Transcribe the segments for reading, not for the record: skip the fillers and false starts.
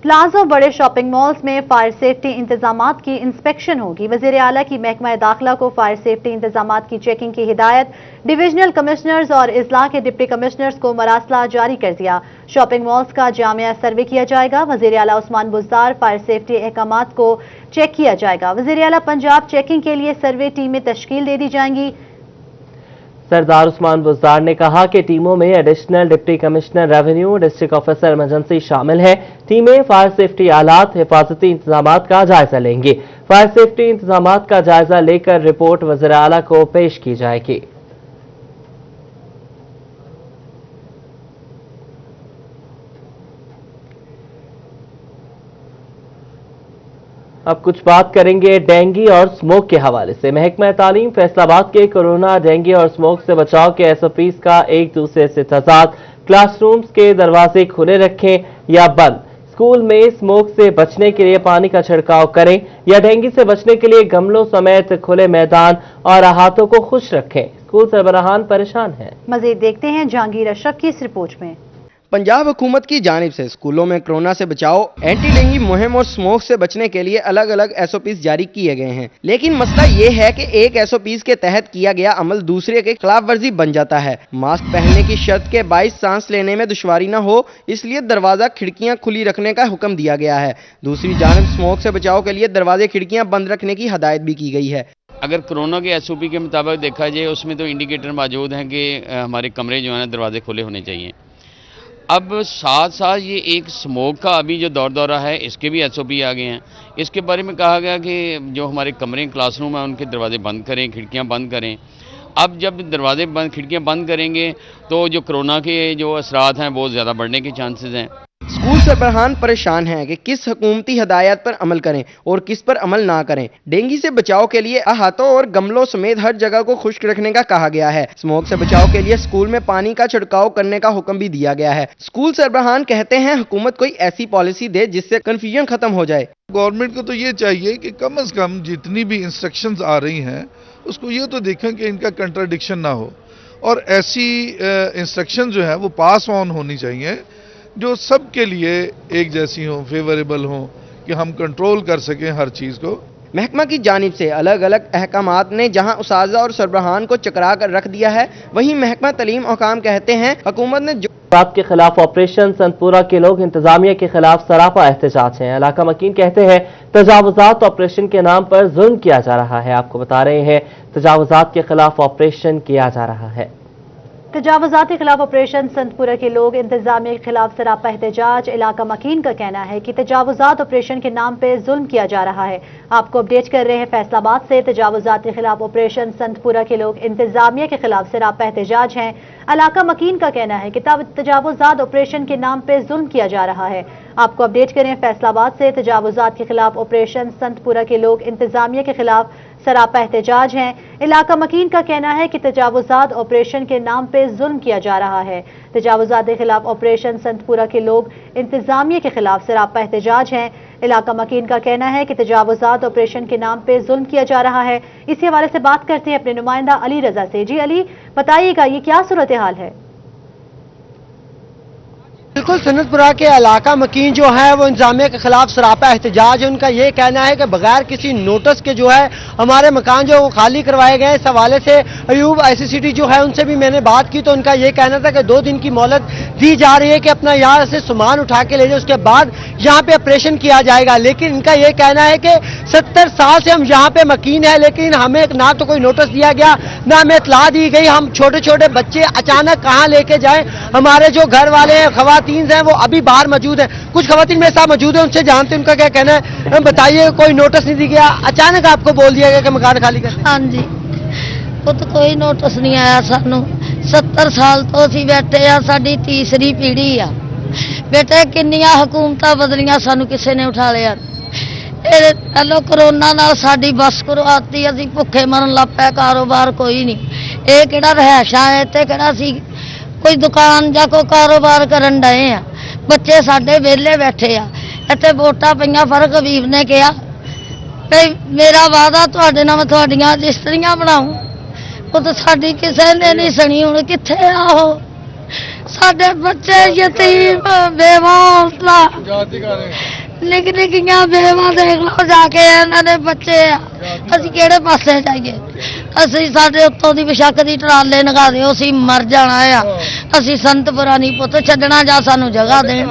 प्लाजों बड़े shopping malls में fire safety इंतजामात की इंस्पेक्शन होगी। वजीर आला की महकमा दाखिला को फायर सेफ्टी इंतजामात की चेकिंग की हिदायत। डिविजनल कमिश्नर्स और इजला के डिप्टी कमिश्नर्स को मरासला जारी कर दिया। शॉपिंग मॉल्स का जामिया सर्वे किया जाएगा। वजीर आला उस्मान बुज़दार फायर सेफ्टी अहकामात को चेक किया जाएगा। वजीर आला पंजाब चेकिंग के लिए सर्वे टीमें तश्कील दे दी जाएंगी। सरदार उस्मान बुज़दार ने कहा कि टीमों में additional deputy commissioner revenue, district officer emergency शामिल हैं। टीमें फायर सेफ्टी आलात, हिफाजती इंतजामात का जायजा लेंगी। फायर सेफ्टी इंतजामात का जायजा लेकर रिपोर्ट वज़ीर आला को पेश की जाएगी। अब कुछ बात करेंगे डेंगू और स्मोक के हवाले से। महकमा तालीम फैसलाबाद के कोरोना, डेंगू और स्मोक से बचाव के SOPs का एक दूसरे से तजाद। क्लासरूम्स के दरवाजे खुले रखें या बंद। स्कूल में स्मोक से बचने के लिए पानी का छिड़काव करें या डेंगू से बचने के लिए गमलों समेत खुले मैदान और अहातों को खुश रखें। स्कूल सरबराहान परेशान हैं। मजीद देखते हैं जहांगीर अशरफ की इस रिपोर्ट में। पंजाब हुकूमत की जानिब से स्कूलों में कोरोना से बचाव, एंटी डेंगू मुहिम और स्मोक से बचने के लिए अलग अलग SOPs जारी किए गए हैं। लेकिन मसला ये है कि एक SOPs के तहत किया गया अमल दूसरे के खिलाफ वर्जी बन जाता है। मास्क पहनने की शर्त के बाइस सांस लेने में दुश्वारी न हो, इसलिए दरवाजा खिड़कियां खुली रखने का हुक्म दिया गया है। दूसरी जानिब स्मोक से बचाव के लिए दरवाजे खिड़कियां बंद रखने की हदायत भी की गई है। अगर कोरोना के SOP के मुताबिक देखा जाए, उसमें तो इंडिकेटर मौजूद हैं कि हमारे कमरे जो है दरवाजे खुले होने चाहिए। अब साथ साथ ये एक स्मोक का अभी जो दौर है, इसके भी SOP आ गए हैं। इसके बारे में कहा गया कि जो हमारे कमरे क्लासरूम हैं उनके दरवाजे बंद करें, खिड़कियां बंद करें। अब जब दरवाजे बंद, खिड़कियां बंद करेंगे तो जो कोरोना के जो असरात हैं वो ज़्यादा बढ़ने के चांसेस हैं। स्कूल सरबराहान परेशान हैं कि किस हुकूमती हदायत पर अमल करें और किस पर अमल ना करें। डेंगू से बचाव के लिए अहातों और गमलों समेत हर जगह को खुश्क रखने का कहा गया है। स्मोक से बचाव के लिए स्कूल में पानी का छिड़काव करने का हुक्म भी दिया गया है। स्कूल सरबराहान कहते हैं हुकूमत कोई ऐसी पॉलिसी दे जिससे कंफ्यूजन खत्म हो जाए। गवर्नमेंट को तो ये चाहिए कि कम से कम जितनी भी इंस्ट्रक्शंस आ रही हैं उसको ये तो देखें कि इनका कंट्राडिक्शन ना हो, और ऐसी इंस्ट्रक्शन जो है वो पास ऑन होनी चाहिए जो सबके लिए एक जैसी हो, फेवरेबल हो, कि हम कंट्रोल कर सकें हर चीज़ को। महकमा की जानिब से अलग अलग अहकामात ने जहां उसाजा और सरबराहान को चकरा कर रख दिया है, वहीं महकमा तालीम हुकाम कहते हैं हुकूमत ने तजावुज़ात के खिलाफ ऑपरेशन संतपुरा के लोग इंतजामिया के खिलाफ सरापा एहतजाज हैं। इलाका मकीन कहते हैं तजावुज़ात ऑपरेशन के नाम पर जुल्म किया जा रहा है। आपको बता रहे हैं तजावुज़ात के खिलाफ ऑपरेशन किया जा रहा है। तजावुज़ात के खिलाफ ऑपरेशन संतपुरा के लोग इंतजामिया के खिलाफ सरापा एहतजाज। इलाका मकीन का कहना है कि तजावुज़ात ऑपरेशन के नाम पर जुल्म किया जा रहा है। आपको अपडेट कर रहे हैं फैसलाबाद से। तजावुज़ात के खिलाफ ऑपरेशन संतपुरा के लोग इंतजामिया के खिलाफ सरापा एहतजाज हैं। इलाका मकीन का कहना है कि तजावुज़ात ऑपरेशन के नाम पर जुल्म किया जा रहा है। आपको अपडेट करें फैसलाबाद से। तजावुज़ात के खिलाफ ऑपरेशन संतपुरा के लोग इंतजामिया के खिलाफ सरापा एहतजाज हैं। इलाका मकीन का कहना है कि तजावुज़ात ऑपरेशन के नाम पे जुल्म किया जा रहा है। तजावुज़ात के खिलाफ ऑपरेशन संतपुरा के लोग इंतजामिया के खिलाफ सरापा एहतजाज हैं। इलाका मकीन का कहना है कि तजावुज़ात ऑपरेशन के नाम पे जुल्म किया जा रहा है। इसी हवाले से बात करते हैं अपने नुमाइंदा अली रजा से। जी अली, बताइएगा ये क्या सूरत हाल है? बिल्कुल, सनतपुरा के इलाका मकीन जो है वो इंतजामिया के खिलाफ सरापा एहतजाज है। उनका ये कहना है कि बगैर किसी नोटिस के जो है हमारे मकान जो वो खाली करवाए गए। इस हवाले से अयूब ICCT जो है उनसे भी मैंने बात की तो उनका ये कहना था कि 2 दिन की मोहलत दी जा रही है कि अपना यहाँ से सामान उठा के ले जाए, उसके बाद यहाँ पे ऑपरेशन किया जाएगा। लेकिन इनका ये कहना है कि 70 साल से हम यहाँ पे मकीन है, लेकिन हमें ना तो कोई नोटिस दिया गया, ना हमें इतला दी गई। हम छोटे छोटे बच्चे अचानक कहाँ लेके जाएं। हमारे जो घर वाले हैं, खवातीन हैं, वो अभी बाहर मौजूद हैं। कुछ खवातीन मेरे साथ मौजूद है, उनसे जानते हैं उनका क्या कहना है। बताइए, कोई नोटिस नहीं दिया, अचानक आपको बोल दिया गया कि मकान खाली कर? हाँ जी, वो तो कोई नोटिस नहीं आया सानू। 70 साल तो असीं बैठे आ, साडी तीसरी पीढ़ी आ। बेटे किन्नियां हुकूमतां बदलियां, सानू किसी ने उठा लिया। पहलो करोना नाल साडी बस करवाती, असीं भुखे मरन लग पए, कारोबार कोई नहीं। ये किहड़ा रहायशा है, ते किहड़ा सी कोई दुकान या कोई कारोबार करन डए आ। बच्चे साडे वेले बैठे आ। इत्थे वोटां पईआं, फर्क हबीब ने कहा मेरा वादा तुहाडे नाल मैं तुहाडीआं रजिस्टरियां बनाऊं, वो तो साडी किसी ने नहीं सुनी। हुण कित्थे आ? ਸਾਡੇ ਬੱਚੇ ਯਤੀਮ ਬੇਵਾਂਸਲਾ ਨਿੱਕ ਨਿੱਕੀਆਂ ਬੇਵਾਂ ਦੇਖ ਲਓ ਜਾ ਕੇ ਇਹਨਾਂ ਦੇ ਬੱਚੇ ਆ। ਅਸੀਂ ਕਿਹੜੇ ਪਾਸੇ ਜਾਈਏ? ਅਸੀਂ ਸਾਡੇ ਉੱਤੋਂ ਦੀ ਬੇਸ਼ੱਕ ਦੀ ਟਰਾਲੇ ਲਗਾ ਦਿਓ, ਅਸੀਂ ਮਰ ਜਾਣਾ ਆ। ਅਸੀਂ ਸੰਤਪੁਰਾ नहीं पुत छड़ना जा, सानू जगह दें।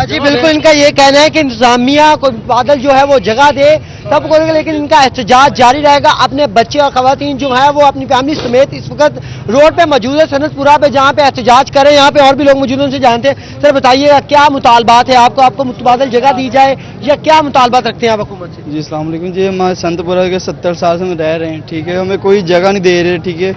जी बिल्कुल, इनका ये कहना है कि इंतजामिया को बादल जो है वो जगह दे तब करेगा, लेकिन इनका एहतजाज जारी रहेगा। अपने बच्चे और खवातीन जो है वो अपनी फैमिली समेत इस वक्त रोड पे मौजूद है सनतपुरा पे, जहाँ पे एहतजाज करें। यहाँ पे और भी लोग मौजूद हैं, उनसे जानते हैं। सर बताइएगा क्या मुतालबात है आपको मुतबादल जगह दी जाए या क्या मुतालबात रखते हैं आप हुकूमत से? जी अस्सलाम वालेकुम जी, हमारे संतपुरा के 70 साल से हम रह रहे हैं, ठीक है। हमें कोई जगह नहीं दे रहे, ठीक है।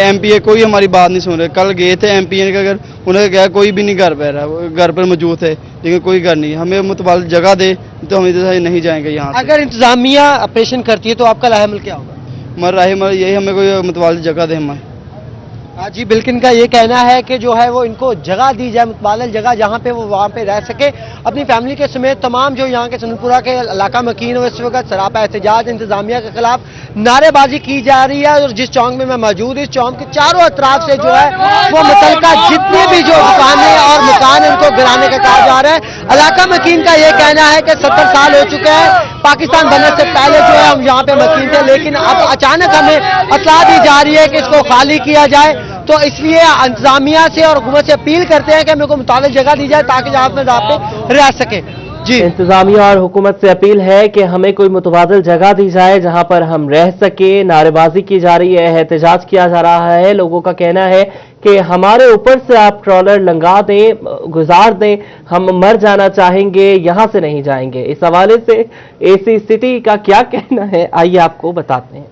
एमपीए कोई हमारी बात नहीं सुन रहे। कल गए थे एमपीए का घर, उन्होंने कहा कोई भी नहीं घर पे रहा, वो घर पर मौजूद है लेकिन कोई घर नहीं। हमें मुतबादल जगह दे तो हम इधर नहीं जाएंगे यहाँ से। अगर इंतजामिया ऑपरेशन करती है तो आपका लाहेमल क्या होगा? मर यही हमें कोई मुतबादल जगह दे हमारे। हाँ जी बिल्कुल, इनका ये कहना है कि जो है वो इनको जगह दी जाए, मुतबादल जगह, जहाँ पे वो वहाँ पे रह सके अपनी फैमिली के समेत। तमाम जो यहाँ के सनतपुरा के इलाका मकीन है इस वक्त सरापा एहतजाज इंतजामिया के खिलाफ नारेबाजी की जा रही है। और जिस चौक में मैं मौजूद हूँ, इस चौक के चारों अतराफ से जो है वो मुतलका जितने भी जो दुकानें और मकान उनको गिराने का कहा जा रहा है। इलाका मकीन का ये कहना है कि 70 साल हो चुके हैं पाकिस्तान बनने से पहले जो है हम यहाँ पे मकीन थे, लेकिन अब अचानक हमें इत्तला दी जा रही है कि इसको खाली किया जाए। तो इसलिए इंतजामिया से और हुकूमत से अपील करते हैं कि हमें को मुताबिक जगह दी जाए ताकि जहाँ पे रह सके। जी इंतजामिया और हुकूमत से अपील है कि हमें कोई मुतबादल जगह दी जाए जहां पर हम रह सके। नारेबाजी की जा रही है, एहतजाज किया जा रहा है। लोगों का कहना है कि हमारे ऊपर से आप ट्रॉलर लंगा दें, गुजार दें, हम मर जाना चाहेंगे, यहां से नहीं जाएंगे। इस हवाले से एसी सिटी का क्या कहना है, आइए आपको बताते हैं।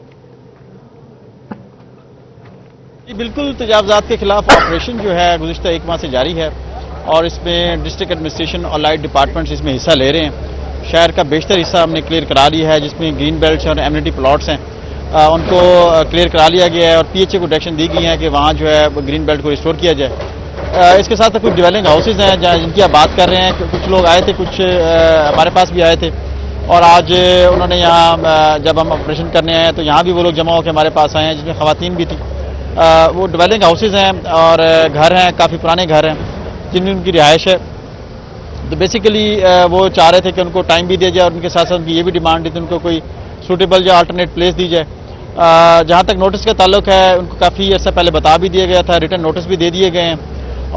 जी बिल्कुल, तजावजात के खिलाफ ऑपरेशन जो है गुज़िश्ता एक माह से जारी है और इसमें डिस्ट्रिक्ट एडमिनिस्ट्रेशन और लाइट डिपार्टमेंट्स इसमें हिस्सा ले रहे हैं। शहर का बेशतर हिस्सा हमने क्लियर करा लिया है, जिसमें ग्रीन बेल्ट्स और एमिनिटी प्लॉट्स हैं उनको क्लियर करा लिया गया है और पीएचए को डायरेक्शन दी गई है कि वहाँ जो है ग्रीन बेल्ट को रिस्टोर किया जाए। इसके साथ साथ कुछ डिवेलिंग हाउसेज हैं जिनकी आप बात कर रहे हैं। कुछ लोग आए थे, कुछ हमारे पास भी आए थे और आज उन्होंने यहाँ जब हम ऑपरेशन करने आए तो यहाँ भी वो लोग जमा होकर हमारे पास आए हैं, जिसमें खवातीन भी थी। वो डिवेलिंग हाउसेज हैं और घर हैं, काफ़ी पुराने घर हैं जिनमें उनकी रिहाइश है। तो बेसिकली वो चाह रहे थे कि उनको टाइम भी दिया जाए और उनके साथ साथ उनकी ये भी डिमांड थी कि उनको कोई सूटेबल या अल्टरनेट प्लेस दी जाए। जहाँ तक नोटिस का ताल्लुक है, उनको काफ़ी अर्सा पहले बता भी दिया गया था, रिटर्न नोटिस भी दे दिए गए हैं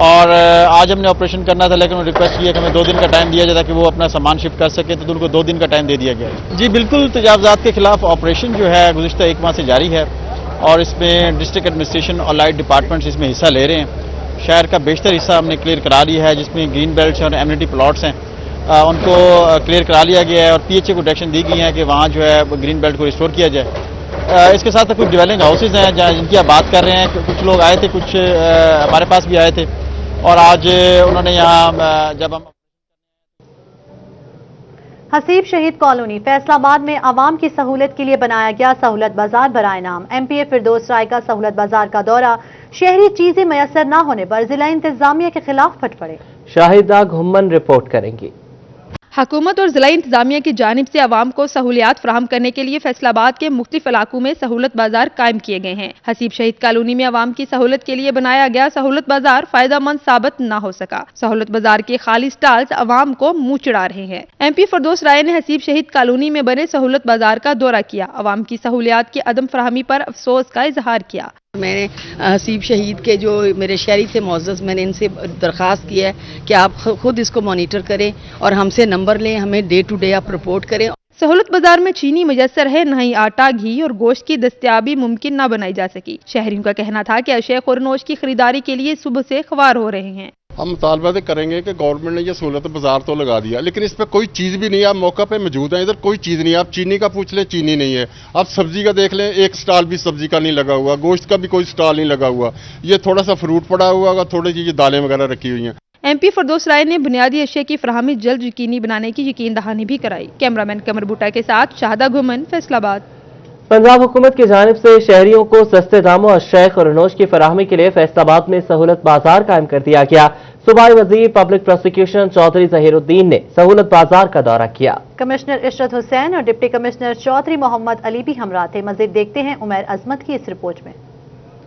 और आज हमने ऑपरेशन करना था, लेकिन उन्होंने रिक्वेस्ट किया कि हमें 2 दिन का टाइम दिया जाए ताकि वो अपना सामान शिफ्ट कर सके, तो उनको 2 दिन का टाइम दे दिया गया। जी बिल्कुल, तजावजात के खिलाफ ऑपरेशन जो है गुज़िश्ता एक माह से जारी है और इसमें डिस्ट्रिक्ट एडमिनिस्ट्रेशन और लाइट डिपार्टमेंट्स इसमें हिस्सा ले रहे हैं। शहर का बेशतर हिस्सा हमने क्लियर करा लिया है, जिसमें ग्रीन बेल्ट्स और एमिनिटी प्लॉट्स हैं उनको क्लियर करा लिया गया है और पीएचए को डायरेक्शन दी गई है कि वहाँ जो है ग्रीन बेल्ट को रिस्टोर किया जाए। इसके साथ कुछ डिवेलिंग हाउसेज हैं जिनकी आप बात कर रहे हैं। कुछ लोग आए थे, कुछ हमारे पास भी आए थे और आज उन्होंने यहाँ जब हम हसीब शहीद कॉलोनी फैसलाबाद में आवाम की सहूलत के लिए बनाया गया सहूलत बाजार बराए नाम। एमपीए फिरदौस राय का सहूलत बाजार का दौरा, शहरी चीजें मैसर न होने पर जिला इंतजामिया के खिलाफ फट पड़े। शाहिदा घुम्मन रिपोर्ट करेंगी। हुकूमत और जिला इंतजामिया की जानिब से आवाम को सहूलियात फराहम करने के लिए फैसलाबाद के मुख्तलिफ इलाकों में सहूलत बाजार कायम किए गए हैं। हसीब शहीद कॉलोनी में आवाम की सहूलत के लिए बनाया गया सहूलत बाजार फायदेमंद साबित न हो सका। सहूलत बाजार के खाली स्टॉल्स आवाम को मुंह चिढ़ा रहे हैं। एमपी फिरदौस राय ने हसीब शहीद कॉलोनी में बने सहूलत बाजार का दौरा किया, आवाम की सहूलियात की अदम फराहमी पर अफसोस का इजहार किया। मैंने हसीब शहीद के जो मेरे शहरी थे मोअज़्ज़ज़, मैंने इनसे दरख्वास्त किया है कि आप खुद इसको मॉनिटर करें और हमसे नंबर लें, हमें डे टू डे आप रिपोर्ट करें। सहूलत बाजार में चीनी मुयस्सर है, न ही आटा, घी और गोश्त की दस्तयाबी मुमकिन न बनाई जा सकी। शहरियों का कहना था कि अशय खुरनोश की खरीदारी के लिए सुबह से ख्वार हो रहे हैं। हम मुतालबा करेंगे कि गवर्नमेंट ने ये सहूलत बाजार तो लगा दिया, लेकिन इस पर कोई चीज़ भी नहीं है। आप मौका पे मौजूद हैं, इधर कोई चीज़ नहीं है। आप चीनी का पूछ लें, चीनी नहीं है। आप सब्जी का देख लें, एक स्टॉल भी सब्जी का नहीं लगा हुआ, गोश्त का भी कोई स्टॉल नहीं लगा हुआ। ये थोड़ा सा फ्रूट पड़ा हुआ होगा, थोड़ी सी दालें वगैरह रखी हुई हैं। एमपी फिरदौस राय ने बुनियादी अशिया की फराहमी जल्द यकीनी बनाने की यकीन दहानी भी कराई। कैमरामैन कमर बूटा के साथ शाहिदा घुमन, फैसलाबाद। पंजाब हुकूमत की जानिब से शहरियों को सस्ते दामों और शय खुरनोश की फराहमी के लिए फैसलाबाद में सहूलत बाजार कायम कर दिया गया। सूबाई वजीर पब्लिक प्रोसिक्यूशन चौधरी जहीरुद्दीन ने सहूलत बाजार का दौरा किया। कमिश्नर इशरत हुसैन और डिप्टी कमिश्नर चौधरी मोहम्मद अली भी हमरा थे। मजीद देखते हैं उमैर अजमत की इस रिपोर्ट में।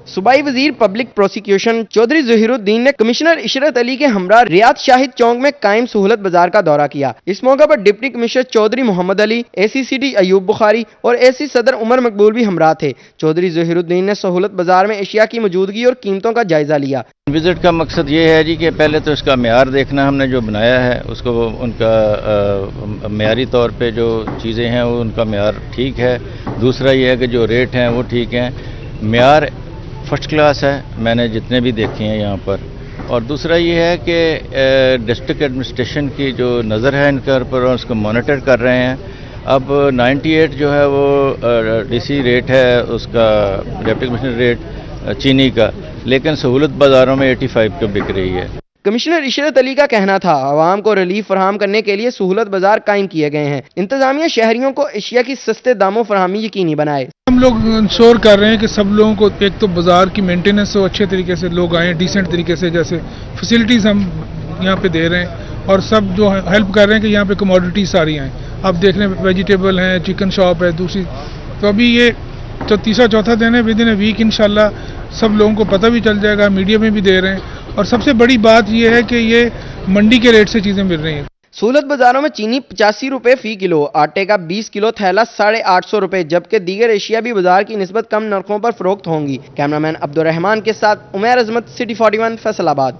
सूबाई वजीर पब्लिक प्रोसिक्यूशन चौधरी ज़हीरुद्दीन ने कमिश्नर इशरत अली के हमरा रियाद शाहिद चौक में कायम सहूलत बाजार का दौरा किया। इस मौके पर deputy commissioner Chaudhry Mohammad Ali, AC city Ayub Bukhari और एसी सदर उमर मकबूल भी हमरा थे। चौधरी ज़हीरुद्दीन ने सहूलत बाजार में एशिया की मौजूदगी और कीमतों का जायजा लिया। विजिट का मकसद ये है जी कि पहले तो इसका मेयार देखना, हमने जो बनाया है उसको उनका मेयारी तौर पे जो चीज़ें हैं वो उनका मेयार ठीक है। दूसरा ये है कि जो रेट हैं वो ठीक हैं, मेयार फर्स्ट क्लास है मैंने जितने भी देखे हैं यहाँ पर। और दूसरा ये है कि डिस्ट्रिक्ट एडमिनिस्ट्रेशन की जो नज़र है इनके ऊपर उसको मॉनिटर कर रहे हैं। अब 98 जो है वो डीसी रेट है उसका, डिप्टी कमिश्नर रेट चीनी का, लेकिन सहूलत बाज़ारों में 85 पे बिक रही है। कमिश्नर इशरत अली का कहना था आवाम को रिलीफ फराहम करने के लिए सहूलत बाजार कायम किए गए हैं। इंतजामिया शहरियों को एशिया की सस्ते दामों फराहमी यकीनी बनाए। हम लोग इंश्योर कर रहे हैं कि सब लोगों को एक तो बाजार की मेंटेनेंस हो, अच्छे तरीके से लोग आएँ, डिसेंट तरीके से, जैसे फैसिलिटीज़ हम यहाँ पे दे रहे हैं और सब जो हेल्प कर रहे हैं कि यहाँ पे कमोडिटीज सारी आएँ। अब देख रहे हैं वेजिटेबल हैं, चिकन शॉप है दूसरी, तो अभी ये तो तीसरा चौथा दिन है, विद इन ए वीक इंशाल्लाह सब लोगों को पता भी चल जाएगा, मीडिया में भी दे रहे हैं। और सबसे बड़ी बात ये है कि ये मंडी के रेट से चीज़ें मिल रही हैं। सहूलत बाजारों में चीनी 85 रुपए फी किलो, आटे का 20 किलो थैला 850 रुपए, जबकि दीगर एशियाई बाजार की निस्बत कम नरखों पर फरोख्त होंगी। कैमरामैन अब्दुर्रहमान के साथ उमैर अजमत, सिटी 41 फैसलाबाद।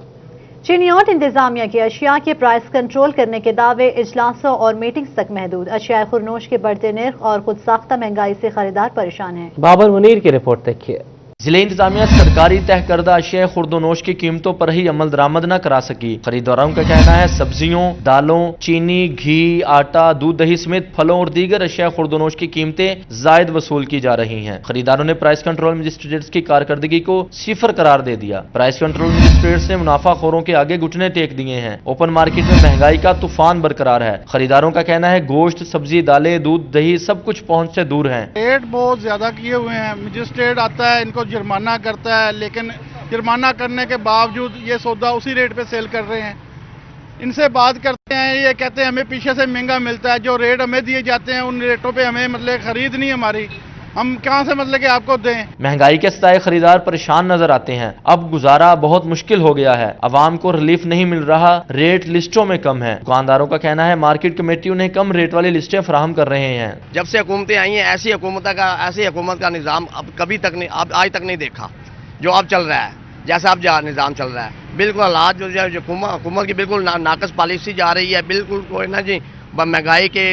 चीनियाट इंतजामिया की अशिया के प्राइस कंट्रोल करने के दावे इजलासों और मीटिंग्स तक महदूद। अशिया खुरनोश के बढ़ते निर्ख और खुद साख्ता महंगाई से खरीदार परेशान हैं। बाबर मुनीर की रिपोर्ट देखिए। जिले इंतजामिया सरकारी तय करदा अशिया खुर्दोनोश की कीमतों पर ही अमल दरामद न करा सकी। खरीदारों का कहना है सब्जियों, दालों, चीनी, घी, आटा, दूध, दही समेत फलों और दीगर अशिया खुर्दोनोश की कीमतें जायद वसूल की जा रही हैं। खरीदारों ने प्राइस कंट्रोल मजिस्ट्रेट्स की कारकर्दगी को सिफर करार दे दिया। प्राइस कंट्रोल मजिस्ट्रेट्स ने मुनाफाखोरों के आगे घुटने टेक दिए हैं। ओपन मार्केट में महंगाई का तूफान बरकरार है। खरीदारों का कहना है गोश्त, सब्जी, दालें, दूध, दही सब कुछ पहुंच से दूर है। रेट बहुत ज्यादा किए हुए हैं। मजिस्ट्रेट आता है, इनको जुर्माना करता है, लेकिन जुर्माना करने के बावजूद ये सौदा उसी रेट पे सेल कर रहे हैं। इनसे बात करते हैं, ये कहते हैं हमें पीछे से महंगा मिलता है। जो रेट हमें दिए जाते हैं उन रेटों पे हमें मतलब खरीद नहीं हमारी, हम कहां से मतलब कि आपको दें। महंगाई के सताए खरीदार परेशान नजर आते हैं। अब गुजारा बहुत मुश्किल हो गया है। अवाम को रिलीफ नहीं मिल रहा, रेट लिस्टों में कम है। दुकानदारों का कहना है मार्केट कमेटी उन्हें कम रेट वाली लिस्टें फराहम कर रहे हैं। जब से हुकूमतें आई हैं ऐसी हुकूमत का निज़ाम अब कभी तक नहीं, अब आज तक नहीं देखा जो अब चल रहा है। जैसा अब निज़ाम चल रहा है, बिल्कुल हालात जो हुकूमत की बिल्कुल नाकस पॉलिसी जा रही है। बिल्कुल कोई ना जी, महंगाई के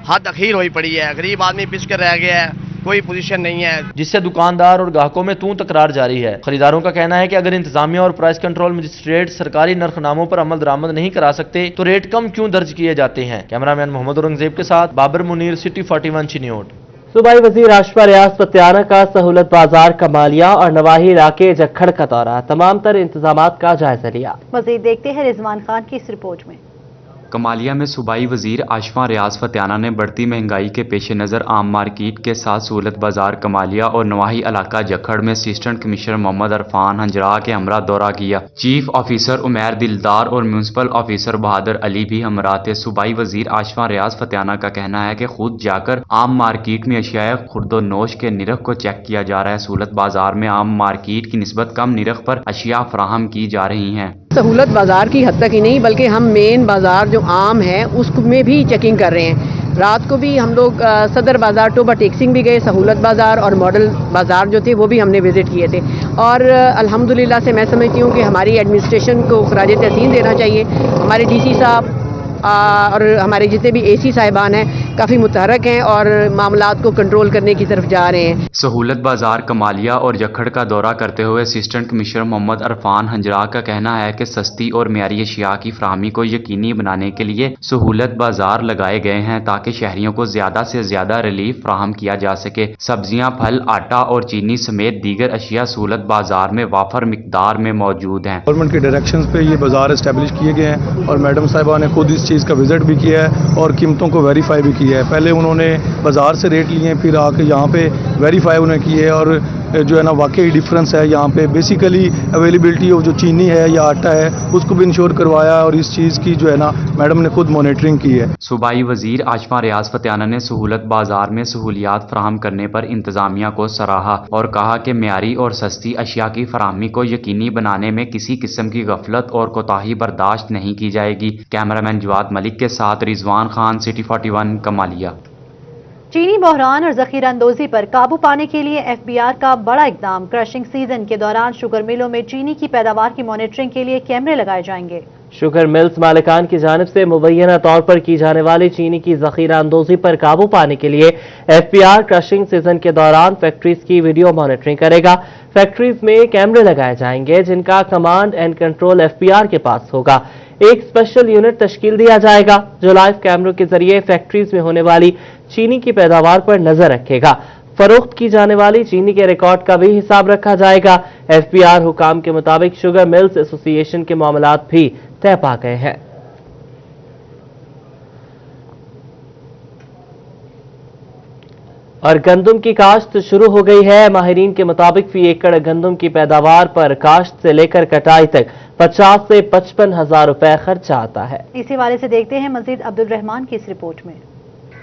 हद अखीर हुई पड़ी है। गरीब आदमी पिस कर रह गया है, कोई पोजीशन नहीं है, जिससे दुकानदार और ग्राहकों में तू तकरार जारी है। खरीदारों का कहना है कि अगर इंतजामिया और प्राइस कंट्रोल मजिस्ट्रेट सरकारी नरखनामों पर अमल दरामद नहीं करा सकते तो रेट कम क्यों दर्ज किए जाते हैं। कैमरामैन मोहम्मद औरंगजेब के साथ बाबर मुनीर, सिटी 41 चिन्योट। सूबाई वजीर आशफा रियाज फत्याना का सहूलत बाजार कमालिया और नवाही इलाके जखड़ का दौरा, तमाम तर इंतजामात का जायजा लिया। मजीद देखते हैं रिजवान खान की इस रिपोर्ट में। कमालिया में सूबाई वजीर आशफा रियाज फत्याना ने बढ़ती महंगाई के पेश नज़र आम मार्केट के साथ सहूलत बाजार कमालिया और नवाही इलाका जखड़ में असिस्टेंट कमिश्नर मोहम्मद अरफान हंजरा के हमरा दौरा किया। चीफ ऑफिसर उमैर दिलदार और म्यूनसिपल ऑफिसर बहादुर अली भी हमरा थे। सूबाई वजीर आशफा रियाज फत्याना का कहना है कि खुद जाकर आम मार्केट में अशिया खुर्दोनोश के निरख को चेक किया जा रहा है। सहूलत बाजार में आम मार्केट की निस्बत कम निरख पर अशिया फराहम की जा रही हैं। सहूलत बाजार की हद तक ही नहीं बल्कि हम मेन बाजार जो आम है उसमें भी चेकिंग कर रहे हैं। रात को भी हम लोग सदर बाजार, टोबा टेक्सिंग भी गए, सहूलत बाजार और मॉडल बाजार जो थे वो भी हमने विजिट किए थे। और अल्हम्दुलिल्लाह से मैं समझती हूँ कि हमारी एडमिनिस्ट्रेशन को खराज तहसीन देना चाहिए। हमारे डीसी साहब और हमारे जितने भी एसी साहिबान हैं काफ़ी मुतहरक हैं और मामलात को कंट्रोल करने की तरफ जा रहे हैं। सहूलत बाजार कमालिया और जखड़ का दौरा करते हुए असिस्टेंट कमिश्नर मोहम्मद अरफान हंजरा का कहना है कि सस्ती और मियारी अशिया की फराहमी को यकीनी बनाने के लिए सहूलत बाजार लगाए गए हैं ताकि शहरियों को ज्यादा से ज्यादा रिलीफ फराहम किया जा सके। सब्जियां, फल, आटा और चीनी समेत दीगर अशिया सहूलत बाजार में वाफर मिकदार में मौजूद हैं। गवर्नमेंट के डायरेक्शंस पे ये बाजार एस्टेब्लिश किए गए हैं और मैडम साहिबा ने खुद इस चीज़ का विजिट भी किया है और कीमतों को वेरीफाई भी किया है। पहले उन्होंने बाजार से रेट लिए, फिर आके यहाँ पे वेरीफाई उन्हें किए और जो है ना वाकई डिफरेंस है यहाँ पे। बेसिकली अवेलेबिलिटी ऑफ जो चीनी है या आटा है उसको भी इंश्योर करवाया और इस चीज़ की जो है ना मैडम ने खुद मॉनिटरिंग की है। सूबाई वजीर आशफा रियाज फतियाना ने सहूलत बाजार में सहूलियात फराहम करने पर इंतजामिया को सराहा और कहा कि मेयारी और सस्ती अशिया की फराहमी को यकीनी बनाने में किसी किस्म की गफलत और कोताही बर्दाश्त नहीं की जाएगी। कैमरामैन जवाद मलिक के साथ रिजवान खान, सिटी 41, कमालिया। चीनी बहरान और जखीरा अंदोजी पर काबू पाने के लिए एफबीआर का बड़ा इकदाम। क्रशिंग सीजन के दौरान शुगर मिलों में चीनी की पैदावार की मॉनिटरिंग के लिए कैमरे लगाए जाएंगे। शुगर मिल्स मालिकान की जानिब से मुबैना तौर पर की जाने वाली चीनी की जखीरा अंदोजी पर काबू पाने के लिए एफबीआर क्रशिंग सीजन के दौरान फैक्ट्रीज की वीडियो मॉनिटरिंग करेगा। फैक्ट्रीज में कैमरे लगाए जाएंगे जिनका कमांड एंड कंट्रोल एफबीआर के पास होगा। एक स्पेशल यूनिट तश्कील दिया जाएगा जो लाइव कैमरों के जरिए फैक्ट्रीज में होने वाली चीनी की पैदावार पर नजर रखेगा। फरोख्त की जाने वाली चीनी के रिकॉर्ड का भी हिसाब रखा जाएगा। एफबीआर हुकाम के मुताबिक शुगर मिल्स एसोसिएशन के मामलात भी तय पा गए हैं। और गंदम की काश्त शुरू हो गई है। माहिरीन के मुताबिक फी एकड़ गंदम की पैदावार पर काश्त से लेकर कटाई तक 50 से 55 हजार रुपए खर्चा आता है। इसी हवाले से देखते हैं मजीद अब्दुल रहमान की इस रिपोर्ट में।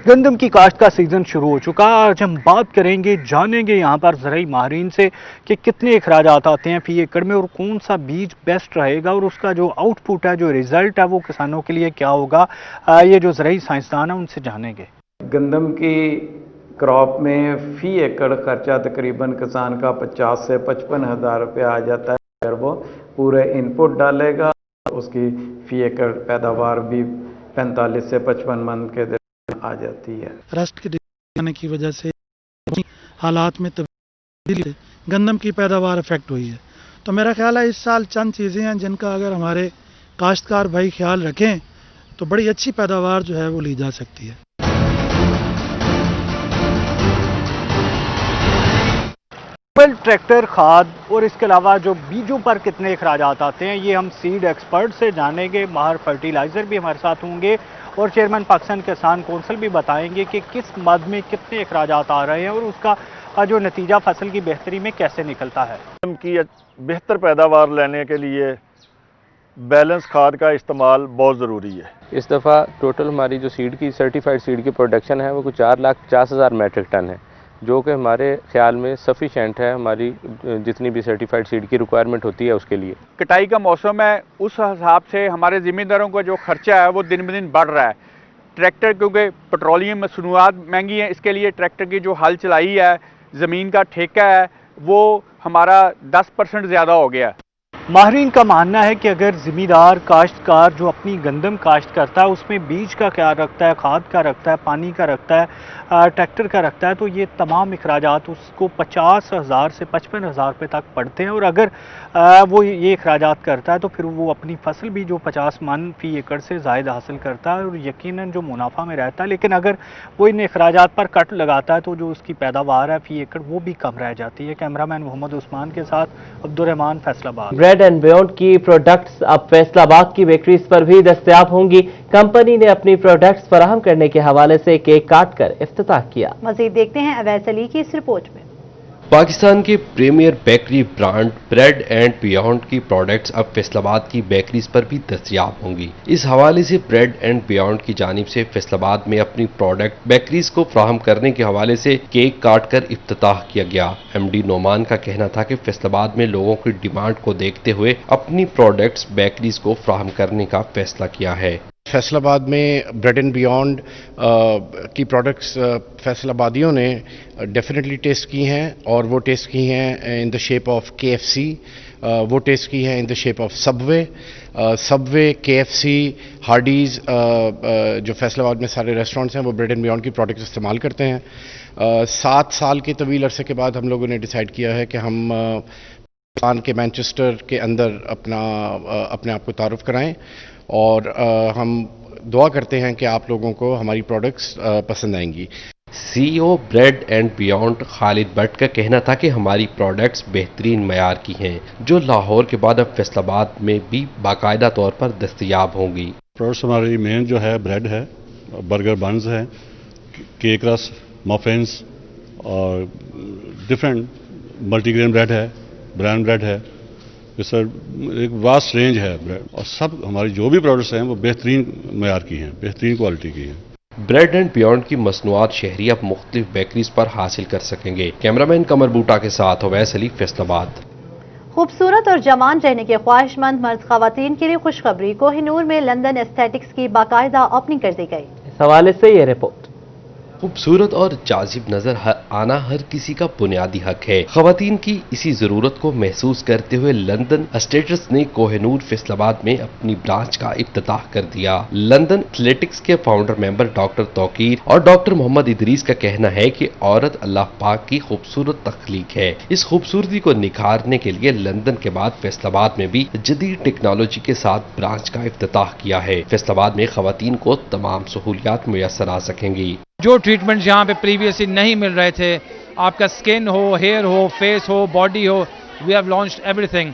गंदम की काश्त का सीजन शुरू हो चुका है। आज हम बात करेंगे, जानेंगे यहाँ पर ज़राई माहिरीन से कि कितने अखराजात आते हैं फी एकड़ में और कौन सा बीज बेस्ट रहेगा और उसका जो आउटपुट है, जो रिजल्ट है, वो किसानों के लिए क्या होगा। ये जो ज़राई साइंसदान है उनसे जानेंगे। गंदम की क्रॉप में फी एकड़ खर्चा तकरीबन किसान का 50 से 55 हज़ार रुपया आ जाता है। अगर वो पूरे इनपुट डालेगा उसकी फी एकड़ पैदावार भी 45 से 55 मन के आ जाती है। रस्ट के आने की वजह से हालात में तब्दीली गंदम की पैदावार इफेक्ट हुई है। तो मेरा ख्याल है इस साल चंद चीज़ें हैं जिनका अगर हमारे काश्तकार भाई ख्याल रखें तो बड़ी अच्छी पैदावार जो है वो ली जा सकती है। ट्रैक्टर, खाद और इसके अलावा जो बीजों पर कितने अखराजात आते हैं ये हम सीड एक्सपर्ट से जानेंगे। माहर फर्टिलाइज़र भी हमारे साथ होंगे और चेयरमैन पाकिस्तान किसान कौंसिल भी बताएंगे कि किस मद में कितने अखराजात आ रहे हैं और उसका जो नतीजा फसल की बेहतरी में कैसे निकलता है। की बेहतर पैदावार लेने के लिए बैलेंस खाद का इस्तेमाल बहुत ज़रूरी है। इस दफ़ा टोटल हमारी जो सीड की सर्टिफाइड सीड की प्रोडक्शन है वो कुछ 4,50,000 मेट्रिक टन है, जो कि हमारे ख्याल में सफिशेंट है हमारी जितनी भी सर्टिफाइड सीड की रिक्वायरमेंट होती है उसके लिए। कटाई का मौसम है, उस हिसाब से हमारे ज़िम्मेदारों का जो खर्चा है वो दिन ब दिन बढ़ रहा है। ट्रैक्टर क्योंकि पेट्रोलियम मसनूआत महंगी हैं, इसके लिए ट्रैक्टर की जो हल चलाई है, ज़मीन का ठेका है, वो हमारा 10% ज़्यादा हो गया है। माहिरीन का मानना है कि अगर ज़मींदार काश्तकार जो अपनी गंदम काश्त करता है उसमें बीज का ख्याल रखता है, खाद का रखता है, पानी का रखता है, ट्रैक्टर का रखता है, तो ये तमाम अखराजात उसको 50,000 से 55,000 रुपये तक पड़ते हैं। और अगर वो ये अखराजात करता है तो फिर वो अपनी फसल भी जो 50 मन फी एकड़ से ज़ायद हासिल करता है और यकीनन जो मुनाफा में रहता है। लेकिन अगर वो इन अखराजात पर कट लगाता है तो जो उसकी पैदावार है फी एकड़ वो भी कम रह जाती है। कैमरामैन मोहम्मद उस्मान के साथ Abdul Rahman, Faisalabad. Bread and beyond की प्रोडक्ट्स अब फैसलाबाद की बेकरीज पर भी दस्तयाब होंगी। कंपनी ने अपनी प्रोडक्ट्स फराहम करने के हवाले से केक काट कर इफ्तिताह किया। मजीद देखते हैं अवैस अली की इस रिपोर्ट में। पाकिस्तान के premier bakery brand bread and beyond की प्रोडक्ट्स अब फैसलाबाद की बेकरीज पर भी दस्तयाब होंगी। इस हवाले से ब्रेड एंड बियॉन्ड की जानिब से फैसलाबाद में अपनी प्रोडक्ट बेकरीज को फराहम करने के हवाले से केक काट कर इफ्तिताह किया गया। एमडी नोमान का कहना था कि फैसलाबाद में लोगों की डिमांड को देखते हुए अपनी प्रोडक्ट्स बेकरीज को फराहम करने का फैसला किया है। फैसलाबाद में ब्रेड एंड बियॉन्ड की प्रोडक्ट्स फैसलाबादियों ने डेफिनेटली टेस्ट की हैं और वो टेस्ट की हैं in the shape of KFC, वो टेस्ट की हैं in the shape of Subway, KFC, Hardy's. जो फैसलाबाद में सारे रेस्टोरेंट्स हैं वो ब्रेड एंड बियॉन्ड की प्रोडक्ट्स इस्तेमाल करते हैं। 7 साल के तवील अरसे के बाद हम लोगों ने डिसाइड किया है कि हम पाकिस्तान के मैनचेस्टर के अंदर अपने आप को तारुफ कराएं और हम दुआ करते हैं कि आप लोगों को हमारी प्रोडक्ट्स पसंद आएंगी। CEO bread and beyond Khalid Bhatt का कहना था कि हमारी प्रोडक्ट्स बेहतरीन मयार की हैं, जो लाहौर के बाद अब फैसलाबाद में भी बाकायदा तौर पर दस्तयाब होंगी। प्रोडक्ट्स हमारी मेन जो है ब्रेड है, बर्गर बन्स है, केक रस, मफिन्स और डिफरेंट मल्टी ग्रेन ब्रेड है, ब्रांड ब्रेड है, ये सर एक वास्ट रेंज है ब्रेड, और सब हमारी जो भी प्रोडक्ट्स हैं वो बेहतरीन मयार की हैं, बेहतरीन क्वालिटी की हैं। ब्रेड एंड बियॉन्ड की मसनूआत शहरी अब मुख्तलिफ बेकरीज पर हासिल कर सकेंगे। कैमरामैन कमर बूटा के साथ अवैस अली, फैसलाबाद। खूबसूरत और जवान रहने के ख्वाहिशमंद मर्द खवातीन के लिए खुशखबरी। कोहिनूर में लंदन एस्थेटिक्स की बाकायदा ओपनिंग कर दी गई। इस हवाले से ये रिपोर्ट। खूबसूरत और जाजिब नजर आना हर किसी का बुनियादी हक है। खवातीन की इसी जरूरत को महसूस करते हुए लंदन एस्थेटिक्स ने कोहिनूर फैसलाबाद में अपनी ब्रांच का इफ्तिताह कर दिया। लंदन एथलेटिक्स के फाउंडर मेंबर डॉक्टर तौकीर और डॉक्टर मोहम्मद इदरीस का कहना है कि औरत अल्लाह पाक की खूबसूरत तख्लीक है। इस खूबसूरती को निखारने के लिए लंदन के बाद फैसलाबाद में भी जदीद टेक्नोलॉजी के साथ ब्रांच का इफ्तिताह किया है। फैसलाबाद में खवातीन को तमाम सहूलियात मुयस्सर आ सकेंगी। जो ट्रीटमेंट यहाँ पे प्रीवियसली नहीं मिल रहे थे, आपका स्किन हो, हेयर हो, फेस हो, बॉडी हो, वी हैव लॉन्च्ड एवरीथिंग।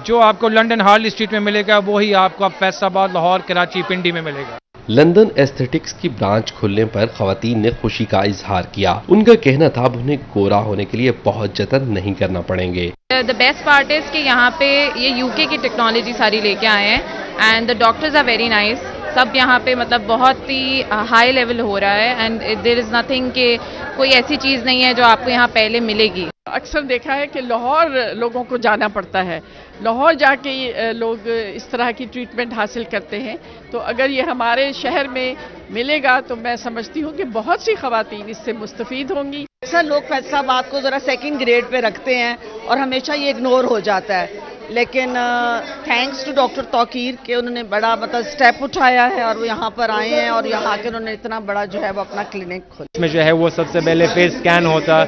जो आपको लंदन हार्ली स्ट्रीट में मिलेगा वही आपको फैसलाबाद, लाहौर, कराची, पिंडी में मिलेगा। लंदन एस्थेटिक्स की ब्रांच खुलने पर खवातीन ने खुशी का इजहार किया। उनका कहना था अब उन्हें गोरा होने के लिए बहुत जतन नहीं करना पड़ेंगे। द बेस्ट पार्ट इज कि यहाँ पे ये यूके की टेक्नोलॉजी सारी लेके आए हैं and the doctors are very nice. सब यहाँ पे मतलब बहुत ही हाई लेवल हो रहा है एंड देयर इज़ नथिंग कि कोई ऐसी चीज़ नहीं है जो आपको यहाँ पहले मिलेगी। अक्सर देखा है कि लाहौर लोगों को जाना पड़ता है, लाहौर जाके लोग इस तरह की ट्रीटमेंट हासिल करते हैं। तो अगर ये हमारे शहर में मिलेगा तो मैं समझती हूँ कि बहुत सी खवातीन इससे मुस्तफीद होंगी। अक्सर लोग फैसलाबाद को ज़रा सेकंड ग्रेड पे रखते हैं और हमेशा ये इग्नोर हो जाता है, लेकिन थैंक्स टू डॉक्टर तौकीर के उन्होंने बड़ा मतलब स्टेप उठाया है और वो यहाँ पर आए हैं और यहाँ आकर उन्होंने इतना बड़ा जो है वो अपना क्लिनिक खोला। इसमें जो है वो सबसे पहले फेस स्कैन होता,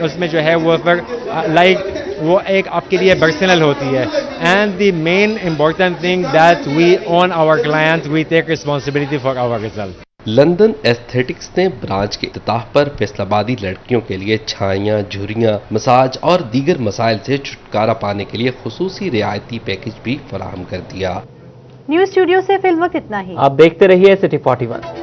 उसमें जो है वो फिर लाइक वो एक आपके लिए पर्सनल होती है and the main important thing that we on our clients we take responsibility for our result. London aesthetics ने ब्रांच के इफ्तिताह पर फैसलाबादी लड़कियों के लिए छाइयाँ, झुर्रियाँ, मसाज और दीगर मसाइल से छुटकारा पाने के लिए खुसूसी रियायती पैकेज भी फराहम कर दिया। न्यूज स्टूडियो से फिल्म वक्त इतना ही। आप देखते रहिए सिटी 41।